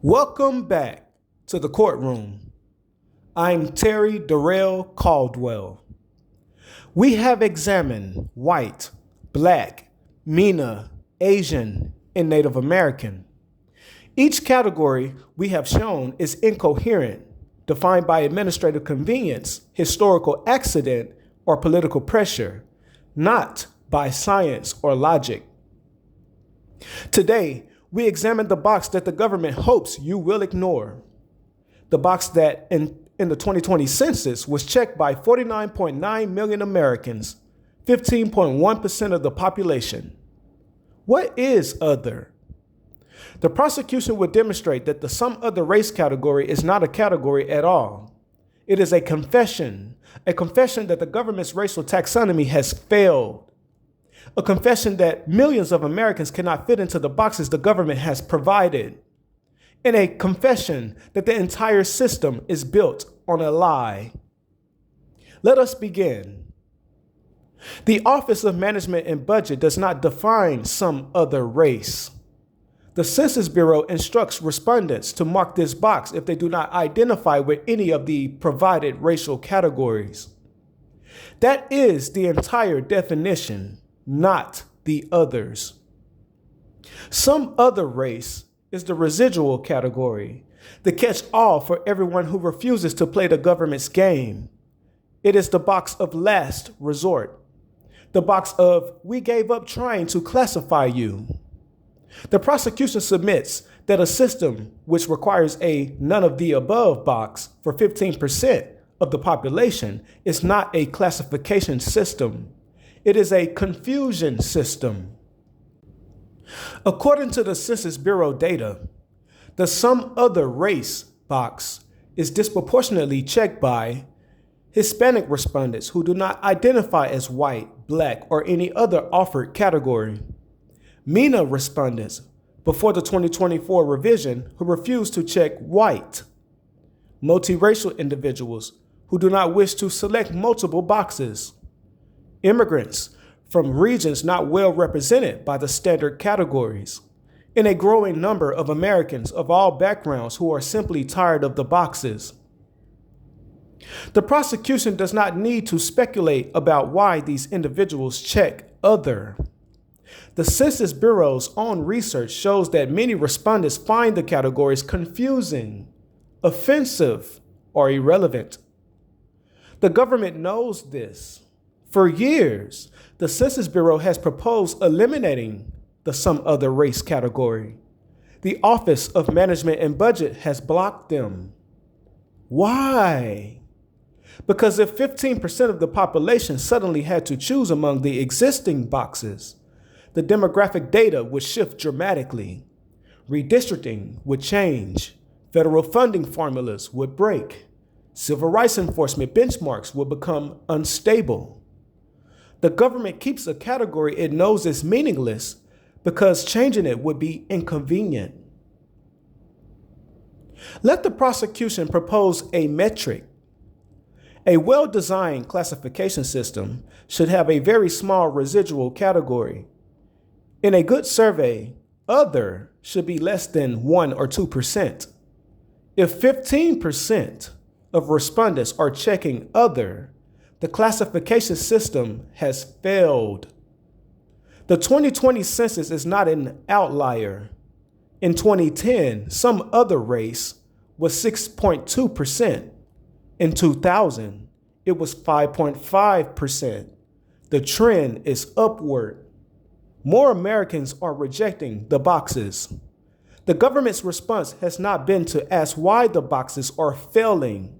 Welcome back to the courtroom. I'm Terry Darrell Caldwell. We have examined white, black, MENA, Asian, and Native American. Each category we have shown is incoherent, defined by administrative convenience, historical accident, or political pressure, not by science or logic. Today, we examine the box that the government hopes you will ignore. The box that in the 2020 census was checked by 49.9 million Americans, 15.1% of the population. What is other? The prosecution would demonstrate that the some other race category is not a category at all. It is a confession that the government's racial taxonomy has failed. A confession that millions of Americans cannot fit into the boxes the government has provided. And a confession that the entire system is built on a lie. Let us begin. The Office of Management and Budget does not define some other race. The Census Bureau instructs respondents to mark this box if they do not identify with any of the provided racial categories. That is the entire definition, not the others. Some other race is the residual category, the catch-all for everyone who refuses to play the government's game. It is the box of last resort, the box of we gave up trying to classify you. The prosecution submits that a system which requires a none of the above box for 15% of the population is not a classification system. It is a confusion system. According to the Census Bureau data, the some other race box is disproportionately checked by Hispanic respondents who do not identify as white, black, or any other offered category. MENA respondents before the 2024 revision who refuse to check white. Multiracial individuals who do not wish to select multiple boxes. Immigrants from regions not well represented by the standard categories, and a growing number of Americans of all backgrounds who are simply tired of the boxes. The prosecution does not need to speculate about why these individuals check other. The Census Bureau's own research shows that many respondents find the categories confusing, offensive, or irrelevant. The government knows this. For years, the Census Bureau has proposed eliminating the some other race category. The Office of Management and Budget has blocked them. Why? Because if 15% of the population suddenly had to choose among the existing boxes, the demographic data would shift dramatically. Redistricting would change. Federal funding formulas would break. Civil rights enforcement benchmarks would become unstable. The government keeps a category it knows is meaningless because changing it would be inconvenient. Let the prosecution propose a metric. A well-designed classification system should have a very small residual category. In a good survey, other should be less than 1 or 2%. If 15% of respondents are checking other, the classification system has failed. The 2020 census is not an outlier. In 2010, some other race was 6.2%. In 2000, it was 5.5%. The trend is upward. More Americans are rejecting the boxes. The government's response has not been to ask why the boxes are failing.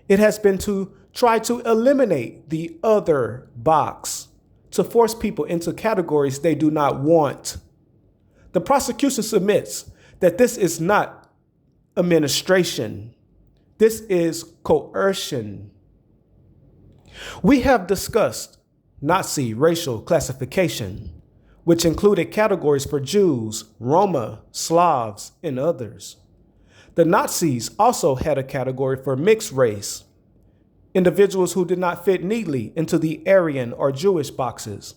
It has been to try to eliminate the other box, to force people into categories they do not want. The prosecution submits that this is not administration. This is coercion. We have discussed Nazi racial classification, which included categories for Jews, Roma, Slavs, and others. The Nazis also had a category for mixed race, individuals who did not fit neatly into the Aryan or Jewish boxes.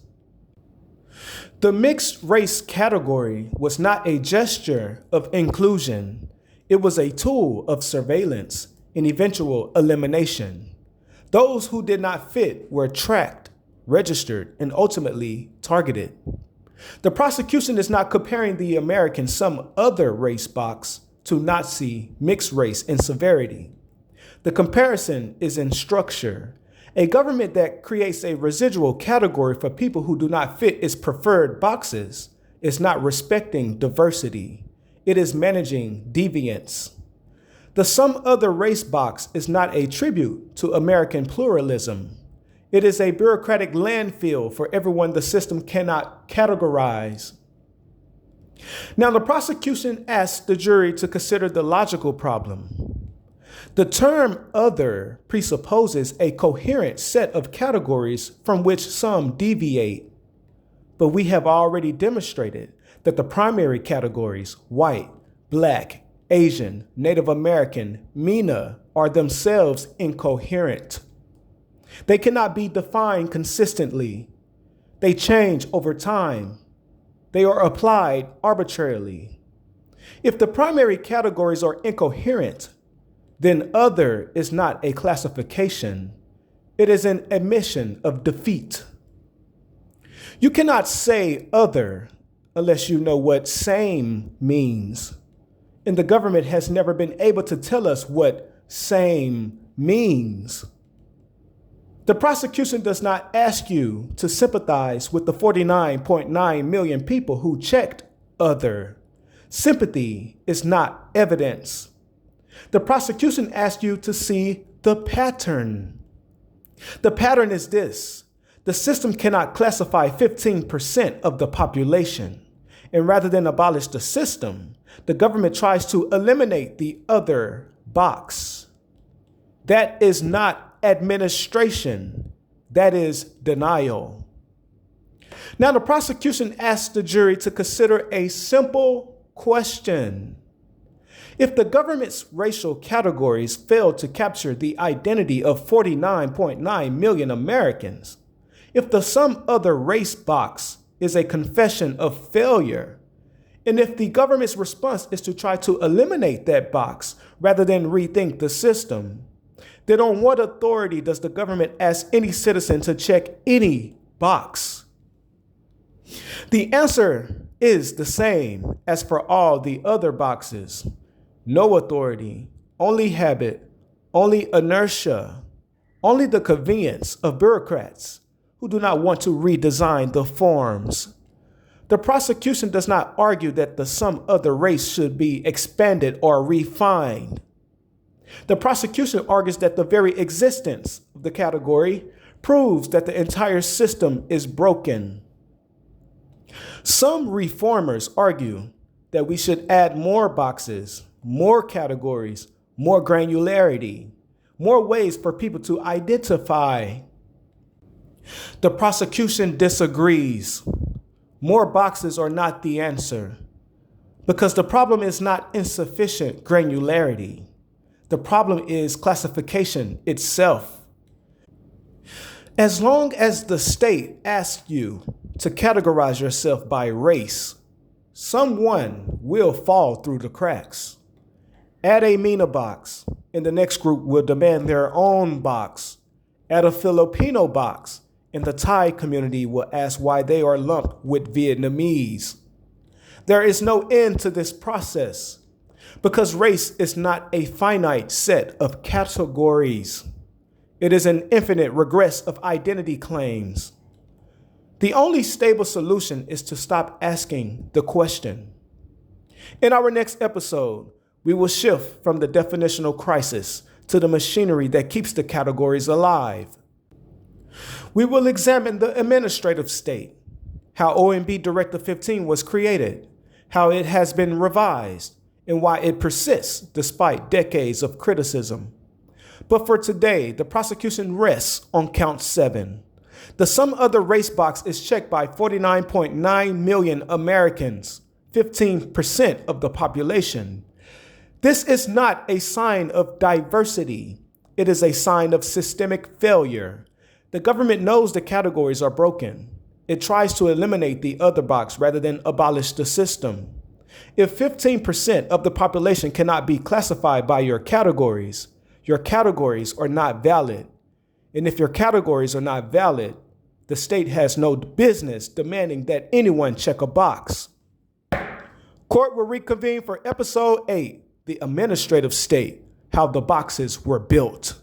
The mixed race category was not a gesture of inclusion. It was a tool of surveillance and eventual elimination. Those who did not fit were tracked, registered, and ultimately targeted. The prosecution is not comparing the American some other race box to Nazi mixed race in severity. The comparison is in structure. A government that creates a residual category for people who do not fit its preferred boxes is not respecting diversity. It is managing deviance. The some other race box is not a tribute to American pluralism. It is a bureaucratic landfill for everyone the system cannot categorize. Now, the prosecution asked the jury to consider the logical problem. The term other presupposes a coherent set of categories from which some deviate. But we have already demonstrated that the primary categories, white, black, Asian, Native American, MENA, are themselves incoherent. They cannot be defined consistently. They change over time. They are applied arbitrarily. If the primary categories are incoherent, then other is not a classification. It is an admission of defeat. You cannot say other unless you know what same means. And the government has never been able to tell us what same means. The prosecution does not ask you to sympathize with the 49.9 million people who checked other. Sympathy is not evidence. The prosecution asks you to see the pattern. The pattern is this. The system cannot classify 15% of the population. And rather than abolish the system, the government tries to eliminate the other box. That is not administration. That is denial. Now, the prosecution asked the jury to consider a simple question. If the government's racial categories failed to capture the identity of 49.9 million Americans, if the some other race box is a confession of failure, and if the government's response is to try to eliminate that box rather than rethink the system, then on what authority does the government ask any citizen to check any box? The answer is the same as for all the other boxes. No authority, only habit, only inertia, only the convenience of bureaucrats who do not want to redesign the forms. The prosecution does not argue that the some other race should be expanded or refined. The prosecution argues that the very existence of the category proves that the entire system is broken. Some reformers argue that we should add more boxes, more categories, more granularity, more ways for people to identify. The prosecution disagrees. More boxes are not the answer, because the problem is not insufficient granularity. The problem is classification itself. As long as the state asks you to categorize yourself by race, someone will fall through the cracks. Add a MENA box, and the next group will demand their own box. Add a Filipino box, and the Thai community will ask why they are lumped with Vietnamese. There is no end to this process, because race is not a finite set of categories. It is an infinite regress of identity claims. The only stable solution is to stop asking the question. In our next episode, we will shift from the definitional crisis to the machinery that keeps the categories alive. We will examine the administrative state, how OMB Directive 15 was created, how it has been revised, and why it persists despite decades of criticism. But for today, the prosecution rests on count 7. The some other race box is checked by 49.9 million Americans, 15% of the population. This is not a sign of diversity. It is a sign of systemic failure. The government knows the categories are broken. It tries to eliminate the other box rather than abolish the system. If 15% of the population cannot be classified by your categories are not valid. And if your categories are not valid, the state has no business demanding that anyone check a box. Court will reconvene for episode 8, the administrative state, how the boxes were built.